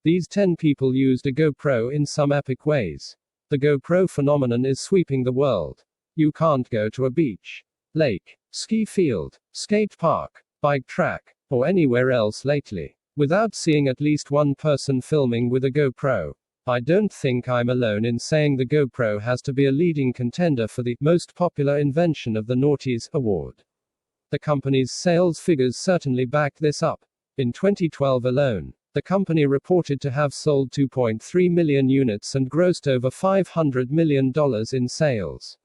These 10 people used a GoPro in some epic ways. The GoPro phenomenon is sweeping the world. You can't go to a beach, lake, ski field, skate park, bike track, or anywhere else lately without seeing at least one person filming with a GoPro. I don't think I'm alone in saying the GoPro has to be a leading contender for the most popular invention of the noughties award. The company's sales figures certainly back this up. In 2012 alone, the company reported to have sold 2.3 million units and grossed over $500 million in sales.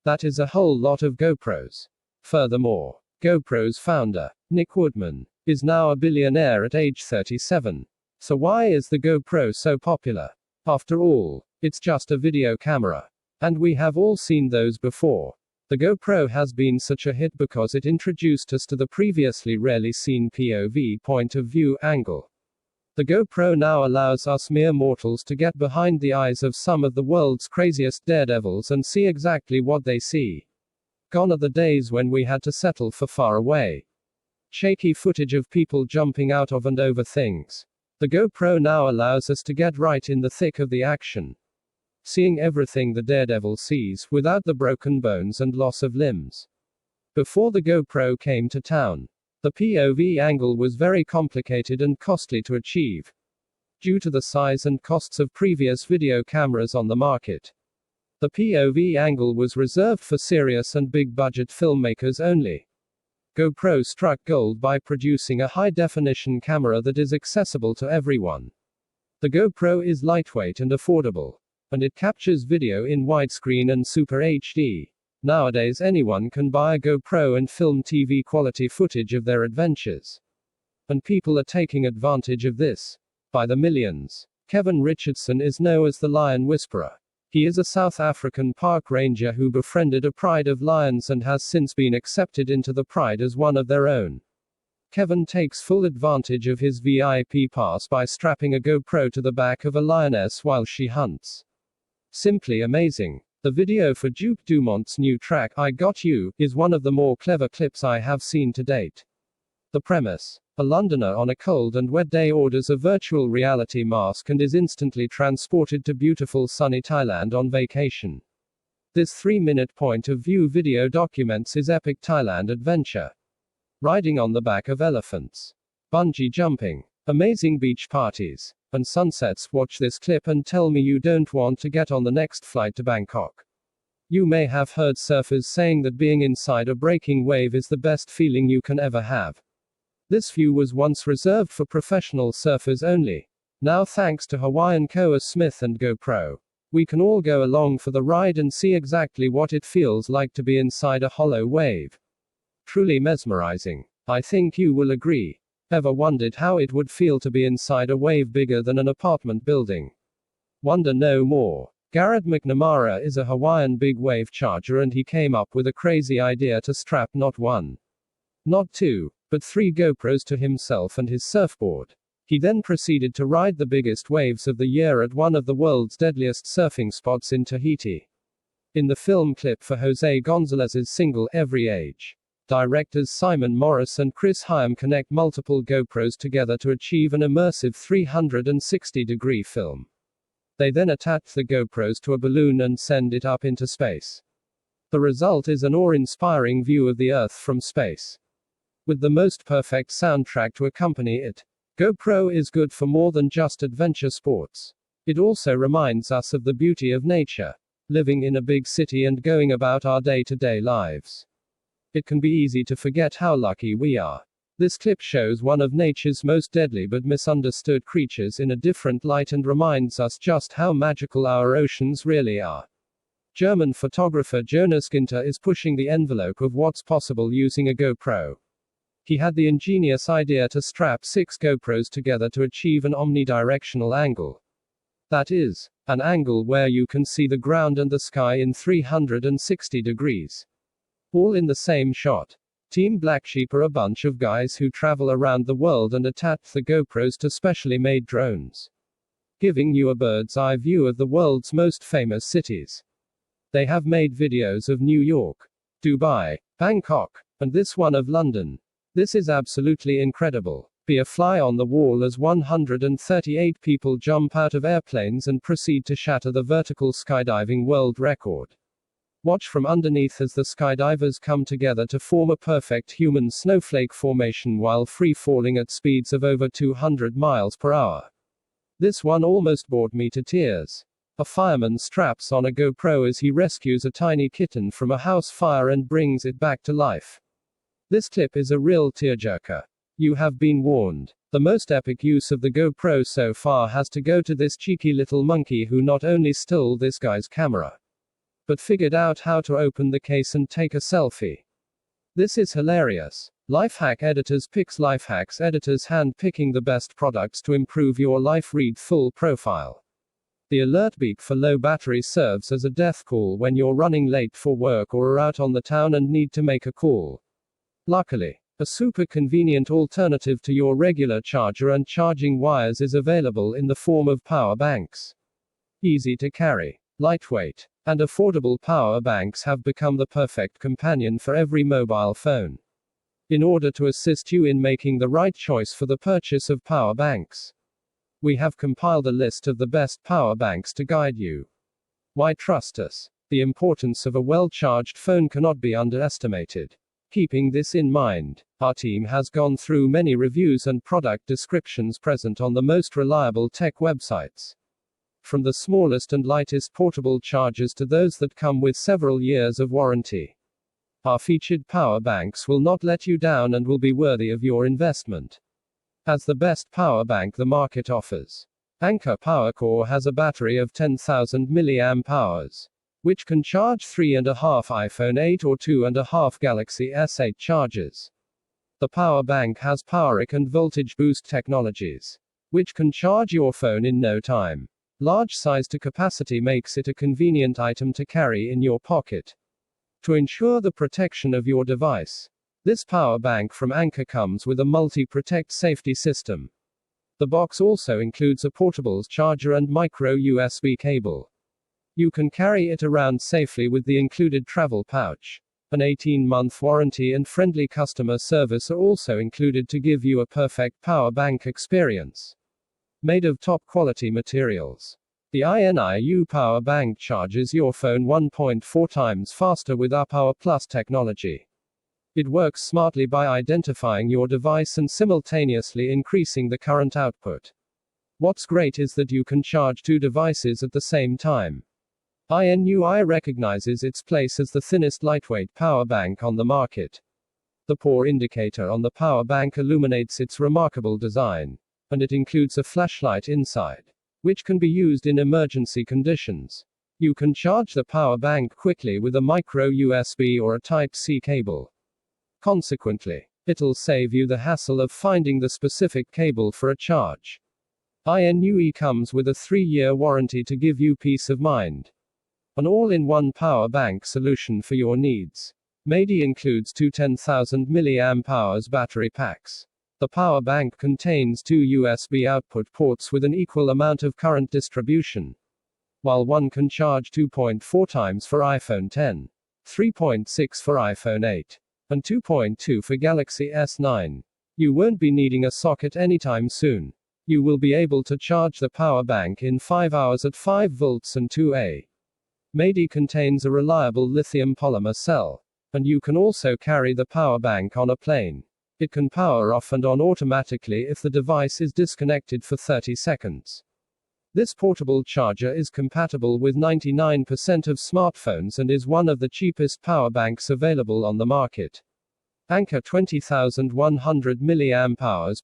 That is a whole lot of GoPros. Furthermore, GoPro's founder, Nick Woodman, is now a billionaire at age 37. So why is the GoPro so popular? After all, it's just a video camera. And we have all seen those before. The GoPro has been such a hit because it introduced us to the previously rarely seen POV point of view angle. The GoPro now allows us mere mortals to get behind the eyes of some of the world's craziest daredevils and see exactly what they see. Gone are the days when we had to settle for far away, shaky footage of people jumping out of and over things. The GoPro now allows us to get right in the thick of the action, seeing everything the daredevil sees, without the broken bones and loss of limbs. Before the GoPro came to town, the POV angle was very complicated and costly to achieve, due to the size and costs of previous video cameras on the market. The POV angle was reserved for serious and big-budget filmmakers only. GoPro struck gold by producing a high-definition camera that is accessible to everyone. The GoPro is lightweight and affordable, and it captures video in widescreen and Super HD. Nowadays anyone can buy a GoPro and film TV quality footage of their adventures. And people are taking advantage of this by the millions. Kevin Richardson is known as the Lion Whisperer. He is a South African park ranger who befriended a pride of lions and has since been accepted into the pride as one of their own. Kevin takes full advantage of his VIP pass by strapping a GoPro to the back of a lioness while she hunts. Simply amazing. The video for Duke Dumont's new track, I Got You, is one of the more clever clips I have seen to date. The premise: a Londoner on a cold and wet day orders a virtual reality mask and is instantly transported to beautiful sunny Thailand on vacation. This 3-minute point of view video documents his epic Thailand adventure. Riding on the back of elephants, bungee jumping, amazing beach parties, and sunsets. Watch this clip and tell me you don't want to get on the next flight to Bangkok. You may have heard surfers saying that being inside a breaking wave is the best feeling you can ever have. This view was once reserved for professional surfers only. Now, thanks to Hawaiian Koa Smith and GoPro, we can all go along for the ride and see exactly what it feels like to be inside a hollow wave. Truly mesmerizing. I think you will agree. Ever wondered how it would feel to be inside a wave bigger than an apartment building? Wonder no more. Garrett McNamara is a Hawaiian big wave charger, and he came up with a crazy idea to strap not one, not two, but 3 GoPros to himself and his surfboard. He then proceeded to ride the biggest waves of the year at one of the world's deadliest surfing spots in Tahiti. In the film clip for Jose Gonzalez's single, Every Age, directors Simon Morris and Chris Hyam connect multiple GoPros together to achieve an immersive 360-degree film. They then attach the GoPros to a balloon and send it up into space. The result is an awe-inspiring view of the Earth from space, with the most perfect soundtrack to accompany it. GoPro is good for more than just adventure sports. It also reminds us of the beauty of nature, living in a big city and going about our day-to-day lives. It can be easy to forget how lucky we are. This clip shows one of nature's most deadly but misunderstood creatures in a different light and reminds us just how magical our oceans really are. German photographer Jonas Ginter is pushing the envelope of what's possible using a GoPro. He had the ingenious idea to strap 6 GoPros together to achieve an omnidirectional angle. That is, an angle where you can see the ground and the sky in 360 degrees. All in the same shot. Team Black Sheep are a bunch of guys who travel around the world and attach the GoPros to specially made drones, giving you a bird's eye view of the world's most famous cities. They have made videos of New York, Dubai, Bangkok, and this one of London. This is absolutely incredible. Be a fly on the wall as 138 people jump out of airplanes and proceed to shatter the vertical skydiving world record. Watch from underneath as the skydivers come together to form a perfect human snowflake formation while free falling at speeds of over 200 miles per hour. This one almost bored me to tears. A fireman straps on a GoPro as he rescues a tiny kitten from a house fire and brings it back to life. This clip is a real tearjerker. You have been warned. The most epic use of the GoPro so far has to go to this cheeky little monkey who not only stole this guy's camera, but figured out how to open the case and take a selfie. This is hilarious. Lifehack editors picks lifehacks editors hand picking the best products to improve your life. Read full profile. The alert beep for low battery serves as a death call when you're running late for work or are out on the town and need to make a call. Luckily, a super convenient alternative to your regular charger and charging wires is available in the form of power banks. Easy to carry, lightweight, and affordable power banks have become the perfect companion for every mobile phone. In order to assist you in making the right choice for the purchase of power banks, we have compiled a list of the best power banks to guide you. Why trust us? The importance of a well-charged phone cannot be underestimated. Keeping this in mind, our team has gone through many reviews and product descriptions present on the most reliable tech websites. From the smallest and lightest portable chargers to those that come with several years of warranty, our featured power banks will not let you down and will be worthy of your investment. As the best power bank the market offers, Anker PowerCore has a battery of 10,000 mAh, which can charge 3.5 iPhone 8 or 2.5 Galaxy S8 chargers. The power bank has PowerIC and voltage boost technologies, which can charge your phone in no time. Large size to capacity makes it a convenient item to carry in your pocket. To ensure the protection of your device, this power bank from Anker comes with a multi-protect safety system. The box also includes a portable charger and micro USB cable. You can carry it around safely with the included travel pouch. An 18-month warranty and friendly customer service are also included to give you a perfect power bank experience. Made of top quality materials, the INIU power bank charges your phone 1.4 times faster with our Power Plus technology. It works smartly by identifying your device and simultaneously increasing the current output. What's great is that you can charge two devices at the same time. INUI recognizes its place as the thinnest lightweight power bank on the market. The pour indicator on the power bank illuminates its remarkable design, and it includes a flashlight inside, which can be used in emergency conditions. You can charge the power bank quickly with a micro USB or a Type-C cable. Consequently, it'll save you the hassle of finding the specific cable for a charge. INUE comes with a 3-year warranty to give you peace of mind. An all-in-one power bank solution for your needs. MADI includes two 10,000 mAh battery packs. The power bank contains two USB output ports with an equal amount of current distribution. While one can charge 2.4 times for iPhone X, 3.6 for iPhone 8, and 2.2 for Galaxy S9, you won't be needing a socket anytime soon. You will be able to charge the power bank in 5 hours at 5 volts and 2A. MADI contains a reliable lithium polymer cell, and you can also carry the power bank on a plane. It can power off and on automatically if the device is disconnected for 30 seconds. This portable charger is compatible with 99% of smartphones and is one of the cheapest power banks available on the market. Anker 20,100 mAh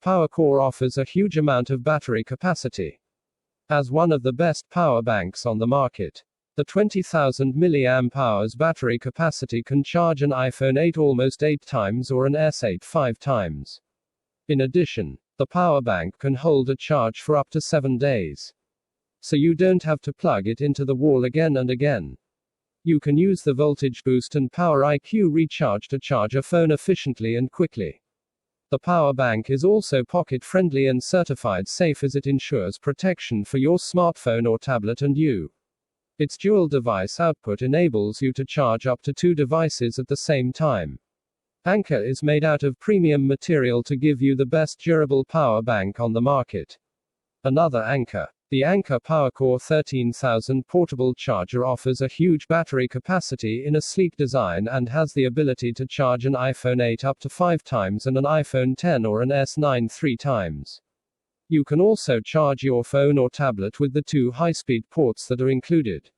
PowerCore offers a huge amount of battery capacity. As one of the best power banks on the market, the 20,000 mAh battery capacity can charge an iPhone 8 almost 8 times or an S8 5 times. In addition, the power bank can hold a charge for up to 7 days. So you don't have to plug it into the wall again and again. You can use the voltage boost and power IQ recharge to charge a phone efficiently and quickly. The power bank is also pocket-friendly and certified safe as it ensures protection for your smartphone or tablet and you. Its dual device output enables you to charge up to 2 devices at the same time. Anker is made out of premium material to give you the best durable power bank on the market. Another Anker. The Anker PowerCore 13000 portable charger offers a huge battery capacity in a sleek design and has the ability to charge an iPhone 8 up to 5 times and an iPhone 10 or an S9 3 times. You can also charge your phone or tablet with the 2 high-speed ports that are included.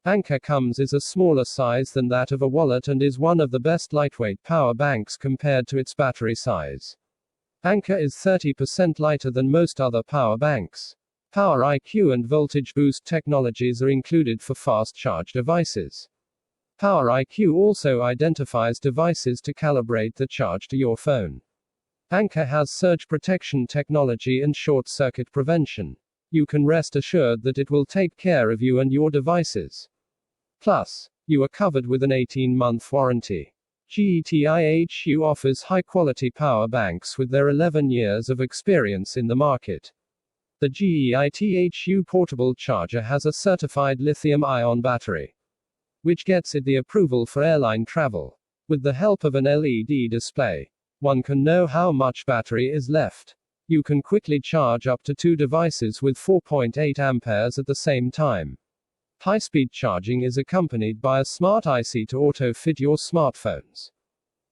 Anker comes in a smaller size than that of a wallet and is one of the best lightweight power banks compared to its battery size. Anker is 30% lighter than most other power banks. Power IQ and voltage boost technologies are included for fast charge devices. Power IQ also identifies devices to calibrate the charge to your phone. Anker has surge protection technology and short circuit prevention. You can rest assured that it will take care of you and your devices. Plus, you are covered with an 18-month warranty. GETIHU offers high-quality power banks with their 11 years of experience in the market. The GETIHU portable charger has a certified lithium-ion battery, which gets it the approval for airline travel. With the help of an LED display, one can know how much battery is left. You can quickly charge up to 2 devices with 4.8 amperes at the same time. High-speed charging is accompanied by a smart IC to auto-fit your smartphones.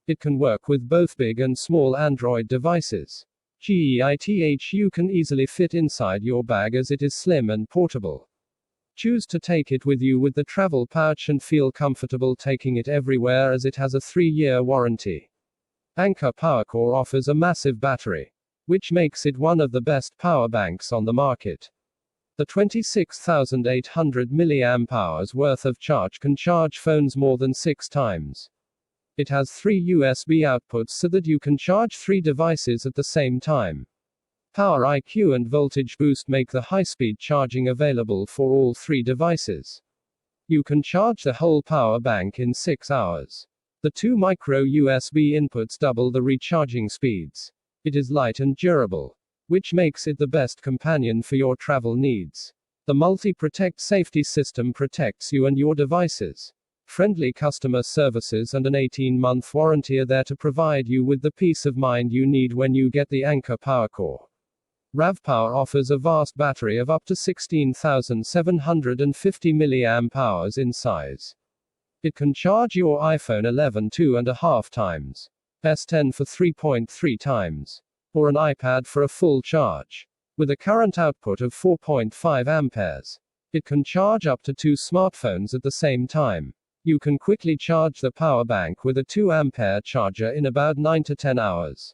It can work with both big and small Android devices. GETIHU can easily fit inside your bag as it is slim and portable. Choose to take it with you with the travel pouch and feel comfortable taking it everywhere as it has a 3-year warranty. Anker PowerCore offers a massive battery, which makes it one of the best power banks on the market. The 26,800 mAh worth of charge can charge phones more than 6 times. It has 3 USB outputs so that you can charge 3 devices at the same time. Power IQ and voltage boost make the high-speed charging available for all 3 devices. You can charge the whole power bank in 6 hours. The 2 micro USB inputs double the recharging speeds. It is light and durable, which makes it the best companion for your travel needs. The Multi-Protect safety system protects you and your devices. Friendly customer services and an 18-month warranty are there to provide you with the peace of mind you need when you get the Anker PowerCore. RAVPower offers a vast battery of up to 16,750 mAh in size. It can charge your iPhone 11 2.5 times, S10 for 3.3 times, or an iPad for a full charge. With a current output of 4.5 amperes, it can charge up to 2 smartphones at the same time. You can quickly charge the power bank with a 2 ampere charger in about 9 to 10 hours.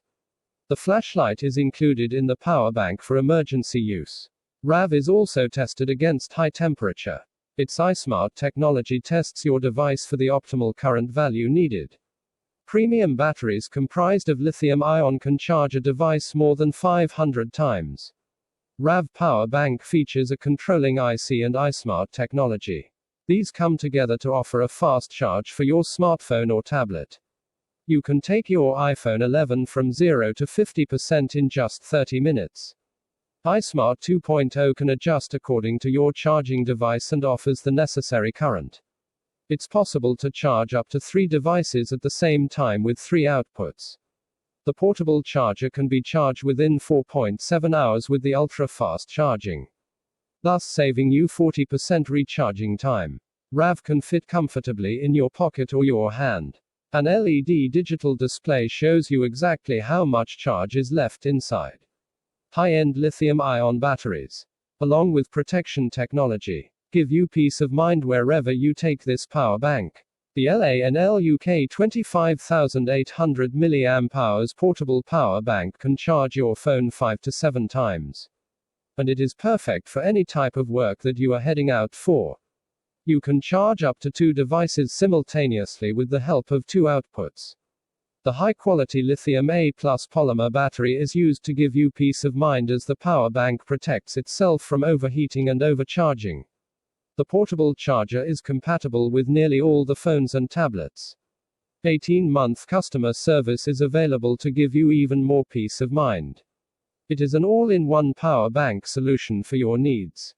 The flashlight is included in the power bank for emergency use. RAV is also tested against high temperature. Its iSmart technology tests your device for the optimal current value needed. Premium batteries comprised of lithium-ion can charge a device more than 500 times. RAV power bank features a controlling IC and iSmart technology. These come together to offer a fast charge for your smartphone or tablet. You can take your iPhone 11 from 0 to 50% in just 30 minutes. iSmart 2.0 can adjust according to your charging device and offers the necessary current. It's possible to charge up to 3 devices at the same time with 3 outputs. The portable charger can be charged within 4.7 hours with the ultra-fast charging, thus saving you 40% recharging time. RAV can fit comfortably in your pocket or your hand. An LED digital display shows you exactly how much charge is left inside. High-end lithium-ion batteries, along with protection technology, give you peace of mind wherever you take this power bank. The LANLUK 25,800 mAh portable power bank can charge your phone 5 to 7 times. And it is perfect for any type of work that you are heading out for. You can charge up to 2 devices simultaneously with the help of 2 outputs. The high-quality lithium A+ polymer battery is used to give you peace of mind as the power bank protects itself from overheating and overcharging. The portable charger is compatible with nearly all the phones and tablets. 18-month customer service is available to give you even more peace of mind. It is an all-in-one power bank solution for your needs.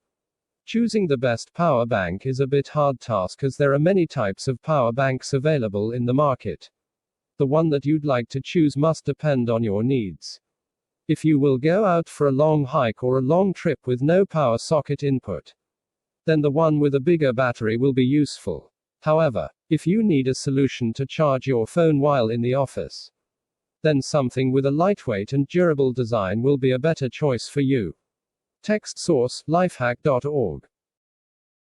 Choosing the best power bank is a bit hard task as there are many types of power banks available in the market. The one that you'd like to choose must depend on your needs. If you will go out for a long hike or a long trip with no power socket input, then the one with a bigger battery will be useful. However, if you need a solution to charge your phone while in the office, then something with a lightweight and durable design will be a better choice for you. Text source, lifehack.org.